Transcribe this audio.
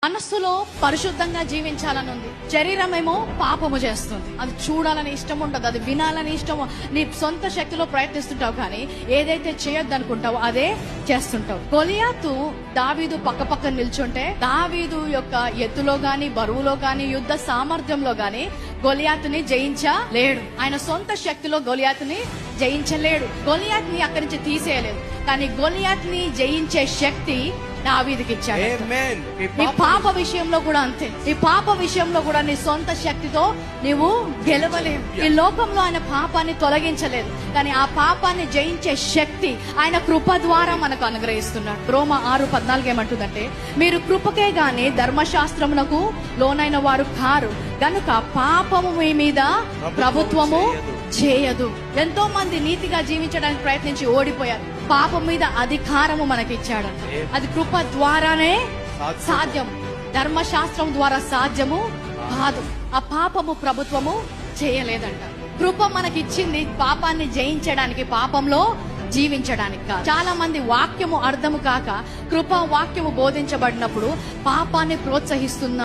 మనస్సులో పరిశుద్ధంగా జీవించాలని ఉంది, శరీరమేమో పాపము చేస్తుంది. అది చూడాలని ఇష్టం ఉండదు, అది వినాలని ఇష్టము. నీ సొంత శక్తిలో ప్రయత్నిస్తుంటావు, కానీ ఏదైతే చేయొద్దు అనుకుంటావో అదే చేస్తుంటావు. గొలియాతు దావీదు పక్క నిల్చుంటే దావీదు యొక్క ఎత్తులో గాని, బరువులో గాని, యుద్ధ సామర్థ్యంలో గాని గొలియాతుని జయించలేడు. ఆయన సొంత శక్తిలో గొలియాతుని జయించలేడు. గొలియాత్ని అక్కడి నుంచి తీసేయలేదు, కానీ గొలియాత్ని జయించే శక్తి దావీదుకి ఇచ్చాడు. నీ పాప విషయంలో కూడా అంతే. నీ పాప విషయంలో కూడా నీ సొంత శక్తితో నీవు గెలవలేవు. ఈ లోకంలో ఆయన పాపాన్ని తొలగించలేదు, కానీ ఆ పాపాన్ని జయించే శక్తి ఆయన కృప ద్వారా మనకు అనుగ్రహిస్తున్నాడు. రోమా 6:14 ఏమంటుందంటే, మీరు కృపకే గాని ధర్మశాస్త్రమునకు లోనైన వారు కారు గనుక పాపము మీ మీద ప్రభుత్వము చేయదు. ఎంతో మంది నీతిగా జీవించడానికి ప్రయత్నించి ఓడిపోయారు. పాపం మీద అధికారము మనకిచ్చాడు. అది కృప ద్వారానే సాధ్యం, ధర్మశాస్త్రం ద్వారా సాధ్యము కాదు. ఆ పాపము ప్రభుత్వము చేయలేదంట. కృప మనకిచ్చింది పాపాన్ని జయించడానికి, పాపంలో జీవించడానికి కాదు. చాలా మంది వాక్యము అర్థము కాక కృపా వాక్యము బోధించబడినప్పుడు పాపాన్ని ప్రోత్సహిస్తున్నారు.